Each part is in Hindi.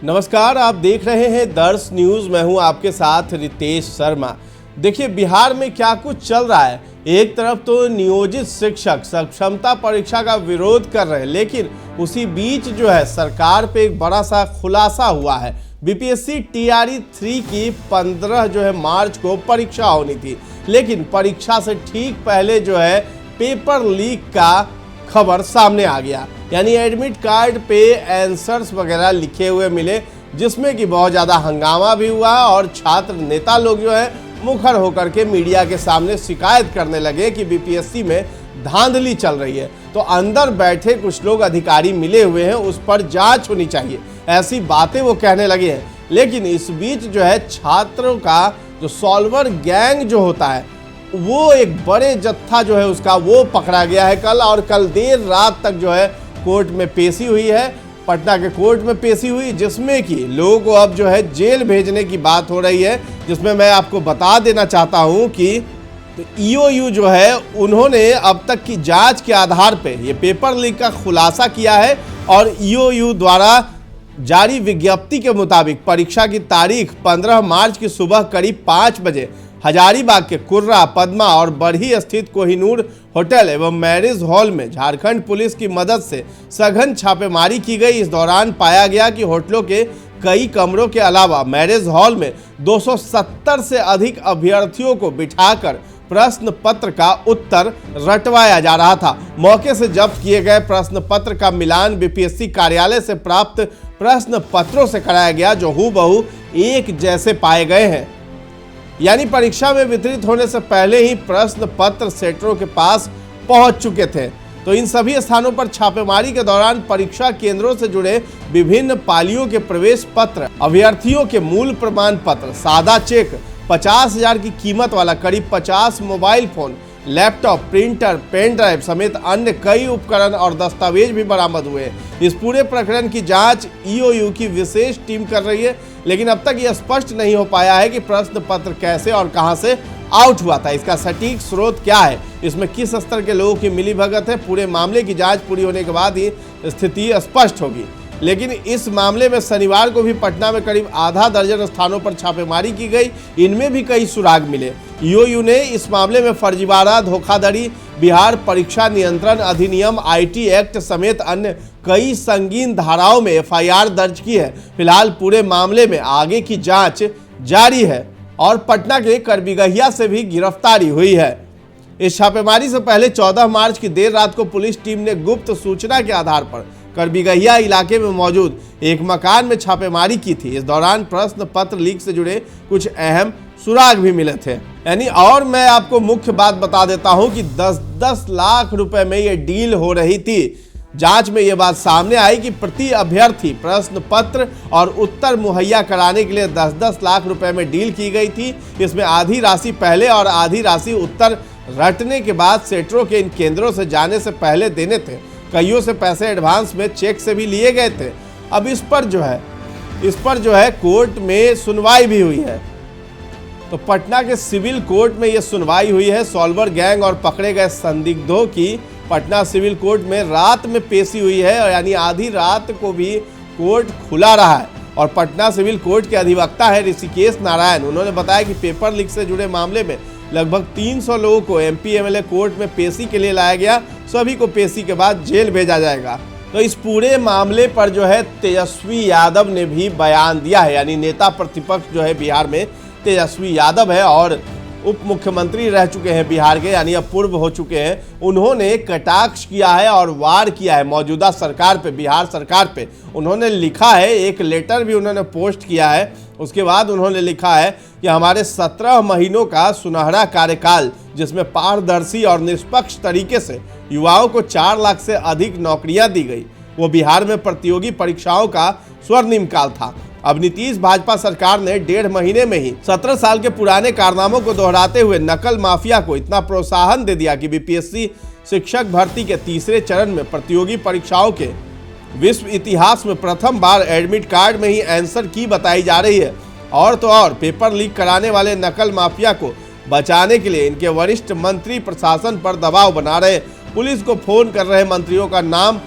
नमस्कार, आप देख रहे हैं दर्श न्यूज। मैं हूं आपके साथ रितेश शर्मा। देखिए, बिहार में क्या कुछ चल रहा है। एक तरफ तो नियोजित शिक्षक सक्षमता परीक्षा का विरोध कर रहे हैं, लेकिन उसी बीच जो है सरकार पे एक बड़ा सा खुलासा हुआ है। बीपीएससी टीआरई 3 की 15 मार्च को परीक्षा होनी थी, लेकिन परीक्षा से ठीक पहले जो है पेपर लीक का खबर सामने आ गया। यानी एडमिट कार्ड पे आंसर्स वगैरह लिखे हुए मिले, जिसमें कि बहुत ज़्यादा हंगामा भी हुआ और छात्र नेता लोग जो है मुखर होकर के मीडिया के सामने शिकायत करने लगे कि बीपीएससी में धांधली चल रही है। तो अंदर बैठे कुछ लोग अधिकारी मिले हुए हैं, उस पर जांच होनी चाहिए, ऐसी बातें वो कहने लगे हैं। लेकिन इस बीच जो है छात्रों का जो सॉल्वर गैंग जो होता है, वो एक बड़े जत्था जो है उसका वो पकड़ा गया है कल, और कल देर रात तक जो है कोर्ट में पेशी हुई है, पटना के कोर्ट में पेशी हुई, जिसमें कि लोगों को अब जो है जेल भेजने की बात हो रही है। जिसमें मैं आपको बता देना चाहता हूं कि तो ईओयू जो है उन्होंने अब तक की जांच के आधार पे ये पेपर लीक का खुलासा किया है, और ईओयू द्वारा जारी विज्ञप्ति के मुताबिक परीक्षा की तारीख 15 मार्च की सुबह करीब 5 बजे हजारीबाग के कुर्रा, पद्मा और बरही स्थित कोहिनूर होटल एवं मैरिज हॉल में झारखंड पुलिस की मदद से सघन छापेमारी की गई। इस दौरान पाया गया कि होटलों के कई कमरों के अलावा मैरिज हॉल में 270 से अधिक अभ्यर्थियों को बिठाकर प्रश्न पत्र का उत्तर रटवाया जा रहा था। मौके से जब्त किए गए प्रश्न पत्र का मिलान बीपीएससी कार्यालय से प्राप्त प्रश्न पत्रों से कराया गया, जो हूबहू एक जैसे पाए गए हैं। यानी परीक्षा में वितरित होने से पहले ही प्रश्न पत्र सेटरों के पास पहुंच चुके थे। तो इन सभी स्थानों पर छापेमारी के दौरान परीक्षा केंद्रों से जुड़े विभिन्न पालियों के प्रवेश पत्र, अभ्यर्थियों के मूल प्रमाण पत्र, सादा चेक, 50,000 की कीमत वाला करीब 50 mobile phone, laptop, printer, pen drive समेत अन्य कई उपकरण और दस्तावेज भी बरामद हुए। इस पूरे प्रकरण की जांच ईओयू की विशेष टीम कर रही है, लेकिन अब तक यह स्पष्ट नहीं हो पाया है कि प्रश्न पत्र कैसे और कहां से आउट हुआ था, इसका सटीक स्रोत क्या है, इसमें किस स्तर के लोगों की मिलीभगत है। पूरे मामले की जांच पूरी होने के बाद ही स्थिति स्पष्ट होगी। लेकिन इस मामले में शनिवार को भी पटना में करीब आधा दर्जन स्थानों पर छापेमारी की गई, इनमें भी कई सुराग मिले। ईओयू ने इस मामले में फर्जीवाड़ा, धोखाधड़ी, बिहार परीक्षा नियंत्रण अधिनियम, आईटी एक्ट समेत अन्य कई संगीन धाराओं में एफआईआर दर्ज की है। फिलहाल पूरे मामले में आगे की जांच जारी है और पटना के करबिगहिया से भी गिरफ्तारी हुई है। इस छापेमारी से पहले 14 मार्च की देर रात को पुलिस टीम ने गुप्त सूचना के आधार पर करबिगहिया इलाके में मौजूद एक मकान में छापेमारी की थी। इस दौरान प्रश्न पत्र लीक से जुड़े कुछ अहम सुराग भी मिले थे। यानी और मैं आपको मुख्य बात बता देता हूं कि 10-10 लाख रुपए में ये डील हो रही थी। जांच में यह बात सामने आई कि प्रति अभ्यर्थी प्रश्न पत्र और उत्तर मुहैया कराने के लिए 10-10 लाख रुपए में डील की गई थी। इसमें आधी राशि पहले और आधी राशि उत्तर रटने के बाद सेटरों के इन केंद्रों से जाने से पहले देने थे। कईयों से पैसे एडवांस में चेक से भी लिए गए थे। अब इस पर जो है कोर्ट में सुनवाई भी हुई है। तो पटना के सिविल कोर्ट में यह सुनवाई हुई है। सॉल्वर गैंग और पकड़े गए संदिग्धों की पटना सिविल कोर्ट में रात में पेशी हुई है, और यानी आधी रात को भी कोर्ट खुला रहा है। और पटना सिविल कोर्ट के अधिवक्ता है ऋषिकेश नारायण। उन्होंने बताया कि पेपर लीक से जुड़े मामले में लगभग 300 लोगों को एमपी एमएलए कोर्ट में पेशी के लिए लाया गया। सभी को पेशी के बाद जेल भेजा जाएगा। तो इस पूरे मामले पर जो है तेजस्वी यादव ने भी बयान दिया है। यानी नेता प्रतिपक्ष जो है बिहार में तेजस्वी यादव है, और उप मुख्यमंत्री रह चुके हैं बिहार के, यानी अब पूर्व हो चुके हैं। उन्होंने कटाक्ष किया है और वार किया है मौजूदा सरकार पे, बिहार सरकार पे। उन्होंने लिखा है, एक लेटर भी उन्होंने पोस्ट किया है। उसके बाद उन्होंने लिखा है कि हमारे 17 महीनों का सुनहरा कार्यकाल, जिसमें पारदर्शी और निष्पक्ष तरीके से युवाओं को 4 लाख से अधिक नौकरियां दी गई, वो बिहार में प्रतियोगी परीक्षाओं का स्वर्णिम काल था। अब नीतीश भाजपा सरकार ने 1.5 महीने में ही 17 साल के पुराने कारनामों को दोहराते हुए नकल माफिया को इतना प्रोत्साहन दे दिया कि बीपीएससी शिक्षक भर्ती के तीसरे चरण में प्रतियोगी परीक्षाओं के विश्व इतिहास में प्रथम बार एडमिट कार्ड में ही आंसर की बताई जा रही है। और तो और पेपर लीक कराने वाले नकल माफिया को बचाने के लिए इनके वरिष्ठ मंत्री प्रशासन पर दबाव बना रहे। पुलिस को फोन कर रहे मंत्रियों का नाम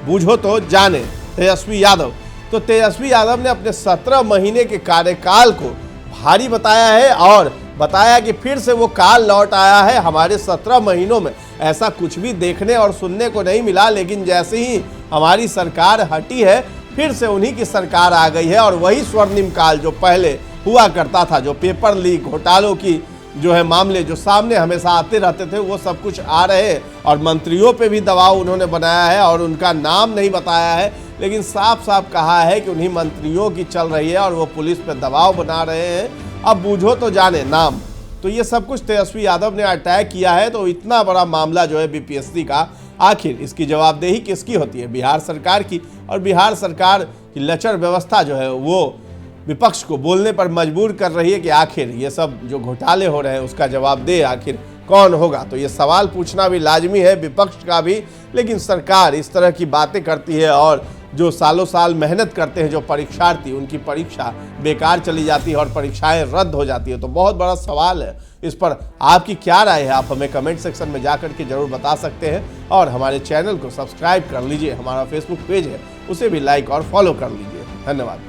बूझो तो जाने। तेजस्वी यादव तो तेजस्वी यादव ने अपने 17 महीने के कार्यकाल को भारी बताया है और बताया कि फिर से वो काल लौट आया है। हमारे 17 महीनों में ऐसा कुछ भी देखने और सुनने को नहीं मिला, लेकिन जैसे ही हमारी सरकार हटी है फिर से उन्हीं की सरकार आ गई है और वही स्वर्णिम काल जो पहले हुआ करता था, जो पेपर लीक घोटालों की जो है मामले जो सामने हमेशा आते रहते थे, वो सब कुछ आ रहे हैं। और मंत्रियों पे भी दबाव उन्होंने बनाया है और उनका नाम नहीं बताया है, लेकिन साफ साफ कहा है कि उन्हीं मंत्रियों की चल रही है और वो पुलिस पे दबाव बना रहे हैं। अब बूझो तो जाने नाम। तो ये सब कुछ तेजस्वी यादव ने अटैक किया है। तो इतना बड़ा मामला जो है बीपीएससी का, आखिर इसकी जवाबदेही किसकी होती है? बिहार सरकार की। और बिहार सरकार की लचर व्यवस्था जो है वो विपक्ष को बोलने पर मजबूर कर रही है कि आखिर ये सब जो घोटाले हो रहे हैं उसका जवाबदेह आखिर कौन होगा। तो ये सवाल पूछना भी लाजमी है विपक्ष का भी। लेकिन सरकार इस तरह की बातें करती है और जो सालों साल मेहनत करते हैं जो परीक्षार्थी, उनकी परीक्षा बेकार चली जाती है और परीक्षाएं रद्द हो जाती है। तो बहुत बड़ा सवाल है। इस पर आपकी क्या राय है? आप हमें कमेंट सेक्शन में जाकर के जरूर बता सकते हैं। और हमारे चैनल को सब्सक्राइब कर लीजिए। हमारा फेसबुक पेज है, उसे भी लाइक और फॉलो कर लीजिए। धन्यवाद।